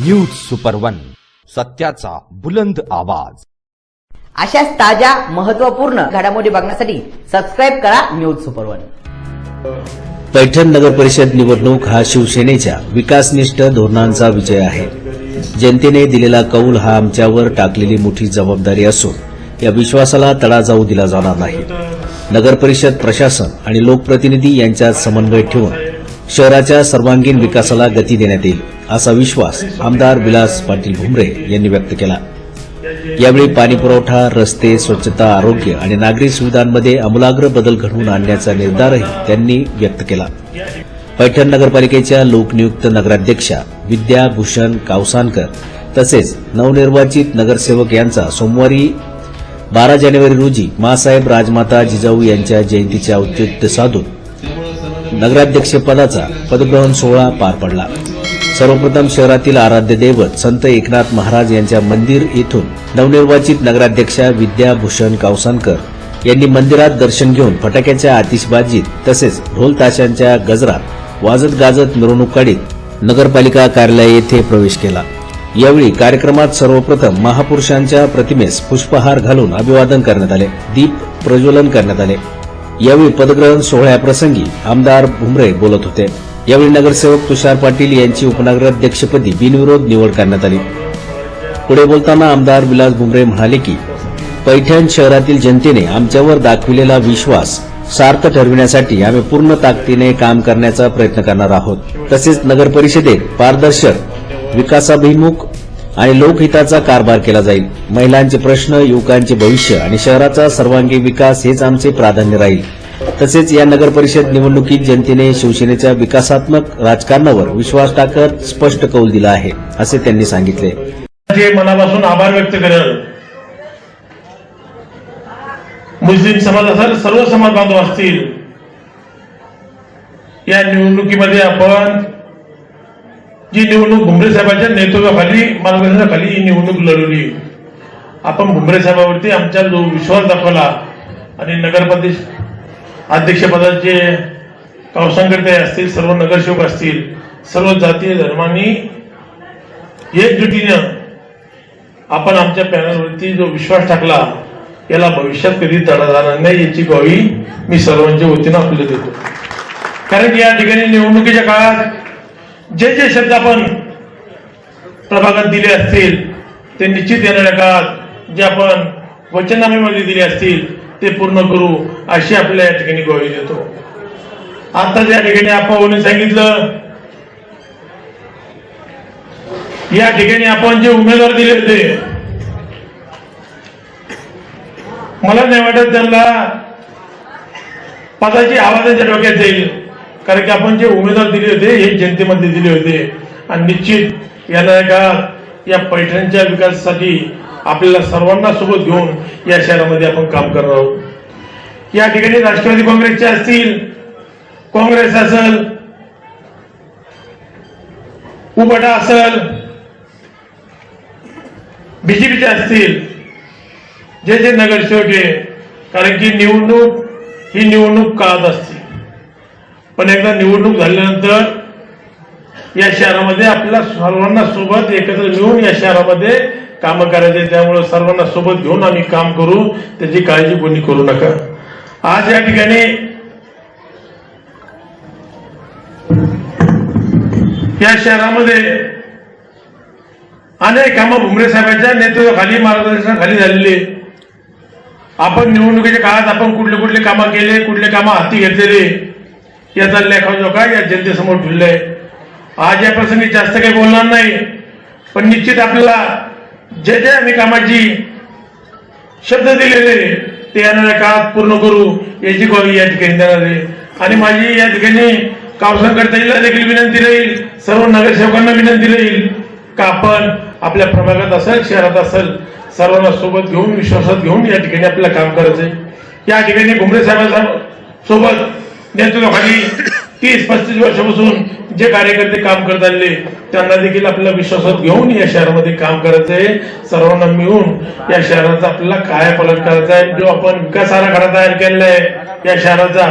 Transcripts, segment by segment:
News super one, सत्याचा बुलंद आवाज। अशाच ताज्या महत्त्वपूर्ण घडामोडी बघण्यासाठी सबस्क्राइब करा न्यूज सुपर वन। पैठण नगर परिषद निवडणूक हा शिवसेनेच्या विकासनिष्ठ धोरणांचा विजय आहे। जनतेने दिलेला कौल हा आमच्यावर टाकलेली मोठी जबाबदारी असून या विश्वासाला तडा जाऊ दिला जाणार नाही। नगर परिषद प्रशासन आणि लोकप्रतिनिधी यांच्यात समन्वय ठेवून शहराच्या सर्वांगीण विकासाला गती देण्यात येईल असा विश्वास आमदार विलास पाटील भुमरे यांनी व्यक्त केला। यावेळी पाणीपुरवठा, रस्ते, स्वच्छता, आरोग्य आणि नागरी सुविधांमध्ये आमूलाग्र बदल घडवून आणण्याचा निर्धारही त्यांनी व्यक्त केला। पैठण नगरपालिकेच्या लोकनियुक्त नगराध्यक्षा विद्या भूषण कावसानकर तसेच नवनिर्वाचित नगरसेवक यांचा सोमवारी 12 जानेवारी रोजी माँसाहेब राजमाता जिजाऊ यांच्या जयंतीचे औचित्य साधून नगराध्यक्षपदाचा पदग्रहण सोहळा पार पडला। सर्वप्रथम शहरातील आराध्य दैवत संत एकनाथ महाराज यांच्या मंदिर येथून नवनिर्वाचित नगराध्यक्षा विद्या भूषण कावसानकर यांनी मंदिरात दर्शन घेऊन फटाक्याच्या आतिषबाजीत तसेच ढोल ताशांच्या गजरात वाजत गाजत मिरवणूक काढीत नगरपालिका कार्यालय येथे प्रवेश केला। यावेळी कार्यक्रमात सर्वप्रथम महापुरुषांच्या प्रतिमेस पुष्पहार घालून अभिवादन करण्यात आले, दीप प्रज्वलन करण्यात आले। यावेळी पदग्रहण सोहळ्याप्रसंगी आमदार भुमरे बोलत होते। यावेळी नगरसेवक तुषार पाटील यांची उपनगराध्यक्षपदी बिनविरोध निवड करण्यात आली। पुढे बोलताना आमदार विलास भुमरे म्हणाले की पैठण शहरातील जनतेने आमच्यावर दाखविलेला विश्वास सार्थ ठरविण्यासाठी आम्ही पूर्ण ताकदीने काम करण्याचा प्रयत्न करणार आहोत। तसेच नगर परिषदेत पारदर्शक, विकासाभिमुख आणि लोकहिताचा कारभार केला जाईल। महिलांचे प्रश्न, युवकांचे भविष्य आणि शहराचा सर्वांगीण विकास हेच आमचे प्राधान्य राहील। तसेच या नगर परिषद निवडणुकीत जनतेने शिवसेनेच्या विकासात्मक राजकारणावर विश्वास टाकत स्पष्ट कौल दिला आहे असे त्यांनी सांगितले। मनापासून आभार व्यक्त करेल। मुस्लिम समाज असेल, सर्व समाज बांधव असतील, या निवडणुकीमध्ये आपण जी निवडणूक भुमरे साहेबांच्या नेतृत्वाखाली, मार्गदर्शनाखाली ही निवडणूक लढवली। आपण भुमरे साहेबांवरती आमचा जो विश्वास दाखवला आणि नगरपरिषद अध्यक्षपदाचे कावसानकर असतील, सर्व नगरसेवक असतील, सर्व जातीय धर्मांनी एकजुटीनं आपण आमच्या पॅनलवरती जो विश्वास टाकला याला भविष्यात कधी तडा जाणार नाही याची ग्वाही मी सर्वांच्या वतीनं आपल्याला देतो। कारण या ठिकाणी निवडणुकीच्या काळात जे जे शब्द आपण प्रभागात दिले असतील ते निश्चित येणाऱ्या काळात जे आपण वचननाम्यामध्ये दिले असतील ते पूर्ण करू अशी आपल्या या ठिकाणी ग्वाही देतो। आता या ठिकाणी आपण सांगितलं, या ठिकाणी आपण जे उमेदवार दिले होते मला नाही वाटत त्यांना पदाची हवा त्यांच्या डोक्यात जाईल। कारण की आपण जे उमेदवार दिले होते हे जनतेमध्ये दिले होते आणि निश्चित येणाऱ्या काळात या पैठणच्या विकासासाठी आपल्याला सर्वांना सोबत घेऊन या शहरामध्ये आपण काम करणार आहोत। या ठिकाणी राष्ट्रवादी काँग्रेसचे असतील, काँग्रेस असेल, उबाटा असेल, बीजेपीचे असतील, जे जे नगरसेवक आहे, कारण की निवडणूक ही निवडणूक काळात असते, पण एकदा निवडणूक झाल्यानंतर या शहरामध्ये आपल्याला सर्वांना सोबत एकत्र मिळून या शहरामध्ये काम करायचे। त्यामुळे सर्वांना सोबत घेऊन आम्ही काम करू, त्याची काळजी कोणी करू नका। आज या ठिकाणी या शहरामध्ये अनेक कामं भुमरे साहेबांच्या नेतृत्वाखाली, मार्गदर्शनाखाली झालेली। आपण निवडणुकीच्या काळात आपण कुठले कुठले कामं केले, कुठले कामं हाती घेतलेले याचा लेखाजोखा या जनतेसमोर ठेवलाय। आज या प्रसंगी जास्त काही बोलणार नाही, पण निश्चित आपल्याला जे जे आम्ही कामाची शब्द दिलेले ते येणाऱ्या काळात पूर्ण करू याची ग्वाही या ठिकाणी देणार आहे। आणि माझी या ठिकाणी कावसानकर ताईला देखील विनंती राहील, सर्व नगरसेवकांना विनंती राहील का आपण आपल्या प्रभागात असेल, शहरात असेल, सर्वांना सोबत घेऊन, विश्वासात घेऊन या ठिकाणी आपल्याला काम करायचंय। या ठिकाणी भुमरे साहेबांसोबत नेतृत्वाखाली 30-35 वर्षापासून जे कार्यकर्ते काम करत आले त्यांना देखील आपल्याला विश्वासात घेऊन या शहरामध्ये काम करायचंय। सर्वांना मिळून या शहराचा आपल्याला कायापालट करायचा आहे। जो आपण विकास आराखडा तयार केलेला आहे या शहराचा,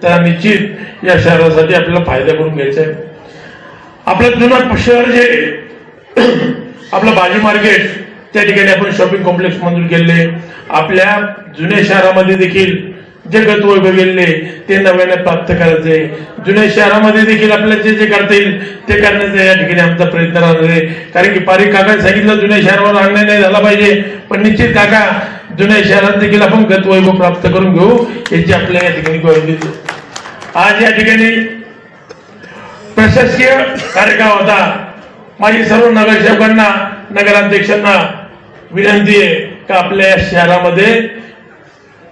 त्या निश्चित या शहरासाठी आपल्याला फायदा करून घ्यायचा आहे। आपलं जुनं शहर जे आपलं भाजी मार्केट त्या ठिकाणी आपण शॉपिंग कॉम्प्लेक्स मंजूर केले. आपल्या जुन्या शहरामध्ये देखील जे गतवैभव गेले ते नव्याने प्राप्त करायचे. जुन्या शहरामध्ये देखील आपल्याला जे जे करता येईल ते करण्याचा या ठिकाणी आमचा प्रयत्न राहणार आहे. कारण की पारिक काका सांगितलं जुन्या शहरावर अन्याय नाही झाला पाहिजे, पण निश्चित काका जुन्या शहरात देखील आपण गतवैभव प्राप्त करून घेऊ याची आपल्या या ठिकाणी ग्वाही देतो. आज या ठिकाणी प्रशासकीय कार्यक्रम होता. माझी सर्व नगरसेवकांना नगराध्यक्षांना विनंती आहे का आपल्या या शहरामध्ये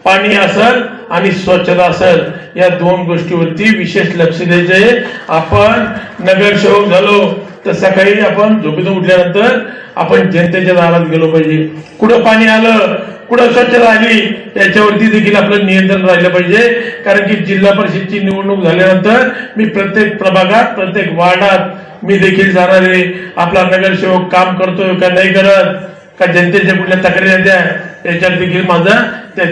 पाणी असेल आणि स्वच्छता असेल या दोन गोष्टीवरती विशेष लक्ष द्यायचे. आपण नगरसेवक झालो तर सकाळी आपण झोपेतून उठल्यानंतर आपण जनतेच्या दारात गेलो पाहिजे. कुठं पाणी आलं, कुठं स्वच्छता आली याच्यावरती देखील आपलं नियंत्रण राहिलं पाहिजे. कारण की जिल्हा परिषदची निवडणूक झाल्यानंतर मी प्रत्येक प्रभागात प्रत्येक वार्डात मी देखील जाणार आहे. आपला नगरसेवक काम करतोय का नाही करत, का जनतेच्या कुठल्या तक्रारी येत्या याच्यात देखील माझा त्या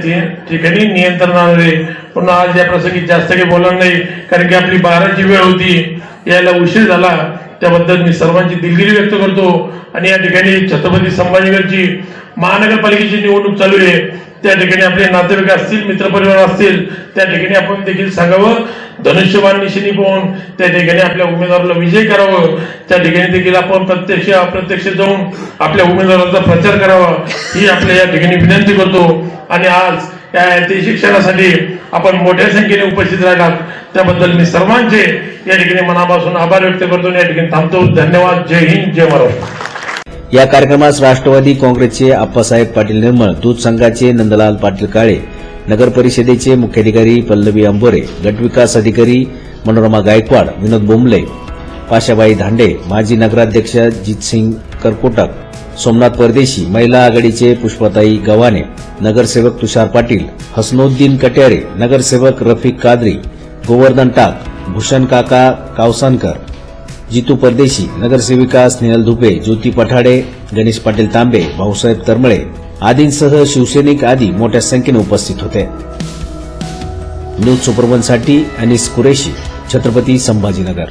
ठिकाणी नियंत्रण आहे. पण आज या प्रसंगी जास्त काही बोलणार नाही कारण की आपली 12ची वेळ होती, यायला उशीर झाला. त्याबद्दल मी सर्वांची दिलगिरी व्यक्त करतो. आणि या ठिकाणी छत्रपती संभाजीनगरची महानगरपालिकेची निवडणूक चालू आहे. त्या ठिकाणी आपले नातेवाईक असतील, मित्रपरिवार असतील, त्या ठिकाणी आपण देखील सांगावं धनुष्यबाण निशाणी पाहून त्या ठिकाणी आपल्या उमेदवाराला विजय करावं. त्या ठिकाणी देखील आपण प्रत्यक्ष अप्रत्यक्ष जाऊन आपल्या उमेदवाराचा प्रचार करावा ही आपल्या या ठिकाणी विनंती करतो. आणि आज या ऐतिहासिक क्षणासाठी आपण मोठ्या संख्येने उपस्थित राहिलात त्याबद्दल मी सर्वांचे या ठिकाणी मनापासून आभार व्यक्त करतो आणि या ठिकाणी थांबतो. धन्यवाद. जय हिंद, जय महाराष्ट्र. या कार्यक्रमास राष्ट्रवादी काँग्रेसचे आप्पासाहेब पाटील निर्मळ, दूध संघाचे नंदलाल पाटील काळे, नगर परिषदेचे मुख्याधिकारी पल्लवी अंबोरे, गटविकास अधिकारी मनोरमा गायकवाड, विनोद बोंबले, पाशाबाई धांडे, माजी नगराध्यक्ष जितसिंग करकोटक, सोमनाथ परदेशी, महिला आघाडीचे पुष्पाताई गव्हाणे, नगरसेवक तुषार पाटील, हसनोद्दीन कट्यारे, नगरसेवक रफिक कादरी, गोवर्धन टाक, भूषण काका कावसानकर, जितू परदेशी, नगरसेविका स्नेहल धुपे, ज्योती पठाडे, गणेश पाटील तांबे, भाऊसाहेब तरमळे आदींसह शिवसैनिक आदी मोठ्या संख्येने उपस्थित होते. न्यूज सुपरवनसाठी अनिस कुरेशी, छत्रपती संभाजीनगर.